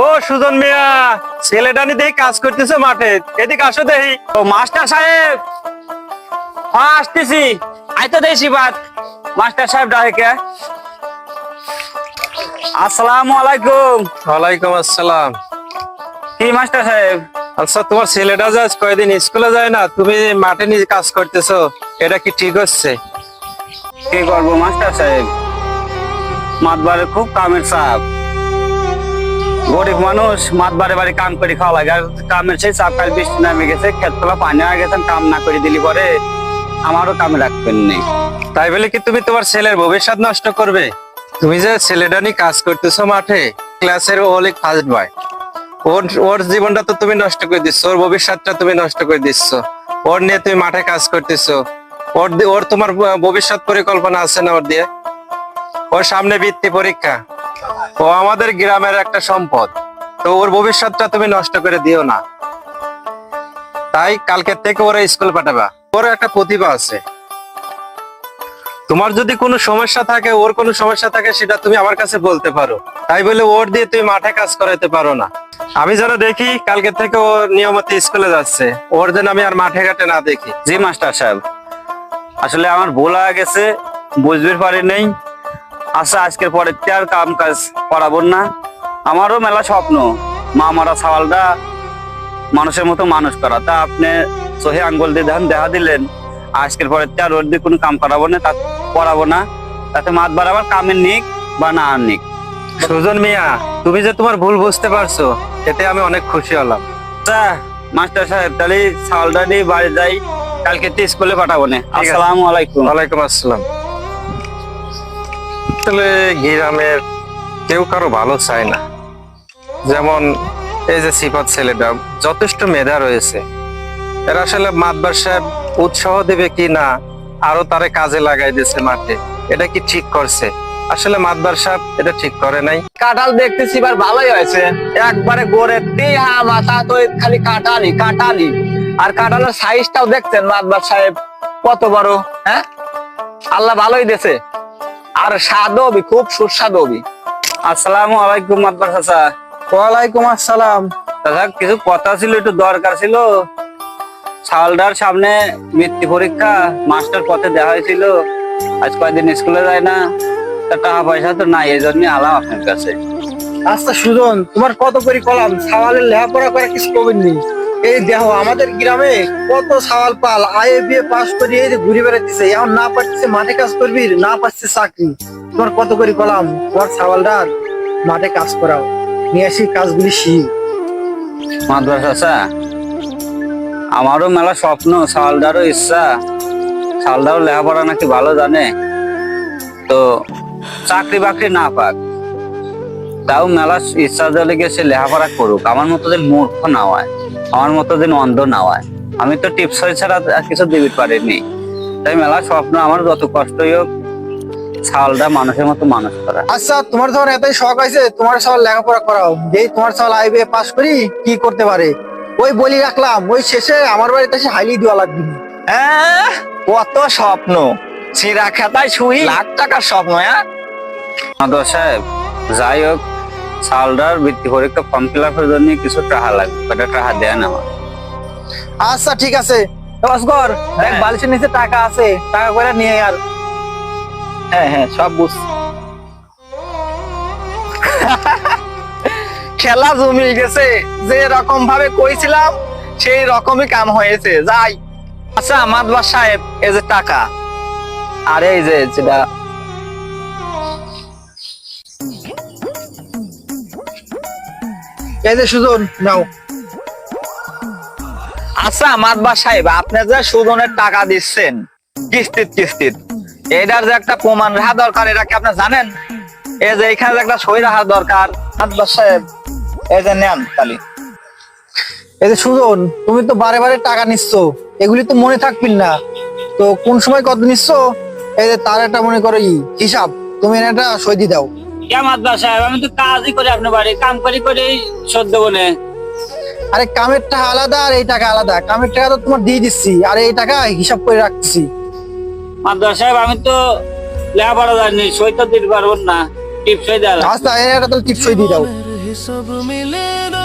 ও সুজন মিয়া, ছেলেটা নিয়ে দেখি কাজ করতেছে মাঠে, এদিকে আসো দেখি। ও মাস্টার সাহেব, হ্যাঁ আসতেছি। আইতো দেখছি বাদ মাস্টার সাহেব ডাকে। আসসালামু আলাইকুম। ওয়ালাইকুম আসসালাম। কি মাস্টার সাহেব? আচ্ছা, তোমার ছেলেটা যে আজ কয়দিন স্কুলে যায় না, তুমি মাঠে নিয়ে কাজ করতেছো, এটা কি ঠিক হচ্ছে? কি করবো মাস্টার সাহেব, মাতবারে খুব কামের চাপ। গরিব মানুষ, মাতবারে বাড়ি কাম করে খাওয়া লাগে। আর কামের সেই চাপ, কাল বৃষ্টি নামে গেছে, ক্ষেততলা পানি হয়ে গেছে, কাম না করে দিলি পরে আমারও কামে রাখবেন নেই। তাই বলে কি তুমি তোমার ছেলের ভবিষ্যৎ নষ্ট করবে? তুমি যে ছেলেটা নিয়ে কাজ করতেছো মাঠে, ক্লাসের অনেক ফার্স্ট বয়, ওর জীবনটা তো তুমি নষ্ট করে দিচ্ছ, ওর ভবিষ্যৎটা তুমি নষ্ট করে দিচ্ছ। ওর নিয়ে তুমি মাঠে কাজ করতেছো, ওর তোমার ভবিষ্যৎ পরিকল্পনা আছে না ওর দিয়ে? ওর সামনে বৃত্তি পরীক্ষা, ও আমাদের গ্রামের একটা সম্পদ, তো ওর ভবিষ্যৎটা তুমি নষ্ট করে দিও না। তাই কালকের থেকে ওরা স্কুল পাঠাবা, ওর একটা প্রতিভা আছে। তোমার যদি কোনো সমস্যা থাকে, ওর কোনো সমস্যা থাকে, সেটা তুমি আমার কাছে বলতে পারো। তাই বলে ওর দিয়ে তুমি মাঠে কাজ করাতে পারো না। আমি যেন দেখি কালকে থেকে ও নিয়মিত স্কুলে যাচ্ছে, ওর যেন আমি আর মাঠে ঘাটে না দেখি। জি মাস্টার সাহেব, আসলে আমার ভুল হয়ে গেছে, বুঝতে পারি নেই। আচ্ছা, আজকের পরে আর কাম কাজ করাবো না। আমারও মেলা স্বপ্ন, মা মারা ছাওয়ালটা মানুষের মতো মানুষ করা। তা আপনি চোহে আঙ্গুল দিয়ে দেখা দিলেন, আজকের পরে আর ওর দিয়ে কোনো কাম করাবো না, তা করাবো না। তাতে মাত বাড়াবার কামের নিক বা না নিক। সুজন মিয়া, তুমি যে তোমার ভুল বুঝতে পারছো, এতে আমি অনেক খুশি হলাম। আচ্ছা মাস্টার সাহেব, তাহলে ছাওয়ালটা নিয়ে বাড়ি যাই, কালকে তো স্কুলে পাঠাবো না। আসসালামু আলাইকুম। ওয়ালাইকুম আসসালাম। আসলে গ্রামের কেউ কারো ভালো চায় না। যেমন এই যে সিফাত ছেলেটা, যথেষ্ট মেধা রয়েছে, এরা আসলে মাতবার সাহেব উৎসাহ দেবে কি না, আরো তারে কাজে লাগাই দিয়েছে মাঠে, এটা কি ঠিক করছে? আসলে মাতবার সাহেব এটা ঠিক করে নাই। কাঁঠাল দেখতেছি এবার ভালোই হয়েছে, একবারে গোড়ে টিহা মাথা তো খালি কাঁঠালি কাঁঠালি। আর কাঁঠালের সাইজটাও দেখছেন মাদবার সাহেব কত বড়, হ্যাঁ আল্লাহ ভালোই দিয়েছে। আর স্বাদও খুব সুস্বাদু। আসসালামু আলাইকুম মাতবার চাচা। ওয়ালাইকুম আসসালাম। দাদা, কিছু কথা ছিল, একটু দরকার ছিল। ছাওয়ালটার সামনে বৃত্তি পরীক্ষা, মাস্টার পথে দেওয়া হয়েছিল, আজ কয়েকদিন স্কুলে যায় না, তা টাকা পয়সা তো নাই, এই জন্য আলাম আপনার কাছে। আচ্ছা সুজন, তোমার কত করে কলাম সাওয়ালের লেখাপড়া করে কিছু কমেননি। এই দেখো আমাদের গ্রামে কত সাওয়াল পাল আইএ বিএ পাস করে এই যে ঘুরে বেড়াইতেছে, এখন না পারতেছে মাঠে কাজ করবি, না পাচ্ছে চাকরি। তোমার কত করে কলাম তোমার সাওয়ালটার মাঠে কাজ করাও, নিয়ে আসি কাজগুলি শিখ। মাতবার চাচা, আমারও মেলা স্বপ্ন, ছাওয়ালটারও ইচ্ছা, ছাওয়ালটারও লেখাপড়া নাকি ভালো জানে, তো চাকরি বাকরি না পাক, তাও মেলা ইচ্ছা জলে গিয়ে সে লেখাপড়া করুক। আমার মতো দিন মূর্খ না হয়, আমার মতো দিন অন্ধ না হয়। আমি তো টিপসই ছাড়া আর কিছু দিতে পারিনি। তাই মেলা স্বপ্ন আমার, যত কষ্টই হোক ছাওয়ালটা মানুষের মতো মানুষ করা। আচ্ছা তোমার যখন এতই শখ হয়েছে, তোমার সাওয়াল লেখাপড়া করাও, যেই তোমার সাওয়াল আইএ বিএ পাস করি কি করতে পারে ওই বলি রাখলাম, ওই শেষে আমার বাড়িতে এসে হাইলি দেওয়া লাগবে। হ্যাঁ, কত স্বপ্ন, চিরা খেতায় শুই লাখ টাকার স্বপ্ন। হ্যাঁ মাতবার সাহেব, যাই হোক, ছাওয়ালটার বৃত্তি পরীক্ষা ফর্ম ফিল আপের জন্য কিছু টাকা লাগবে, কটা টাকা দেন আমার। আচ্ছা ঠিক আছে, অস্কর দেখ বালিশের নিচে টাকা আছে, টাকা করে নিয়ে আর। হ্যাঁ হ্যাঁ, সব বুঝ। খেলা জমিয়ে গেছে, যে রকম ভাবে কইছিলাম সেই রকমই কাম হয়েছে। যাই, আচ্ছা মাদবার সাহেব, এই যে টাকা, আর এই যে যেটা এই যে সুজন নাও। আচ্ছা মাদবার সাহেব, আপনি যে সুজনের টাকা দিচ্ছেন কিস্তিত কিস্তিত, এটার যে একটা প্রমাণ রাখা দরকার, এটা কি আপনি জানেন? এই যে এখানে যে একটা সই রাখা দরকার। মাদবার সাহেব, এই যে নেন তালি। এই যে সুজন, তুমি তো বারে বারে টাকা নিচ্ছ, এগুলি তো মনে থাকবিল না, তো কোন সময় কত নিচ্ছ এই যে তার একটা মনে করো হিসাব, তুমি এটা সই দিয়ে দাও। কে মাতবার সাহেব, আমি তো কাজই করি আপনার বাড়ি, কাম করি করেই শোধ দেবো না। আরে কামের টাকা আলাদা আর এই টাকা আলাদা, কামের টাকা তো তোমার দিয়ে দিচ্ছি, আর এই টাকা হিসাব করে রাখতেছি। মাতবার সাহেব, আমি তো লেখাপড়া জানি, সই তো দিতে পারবো না। টিপসই দেওয়া লাগবে। আচ্ছা, এর একটা টিপসই দিয়ে দাও। सब मिले ना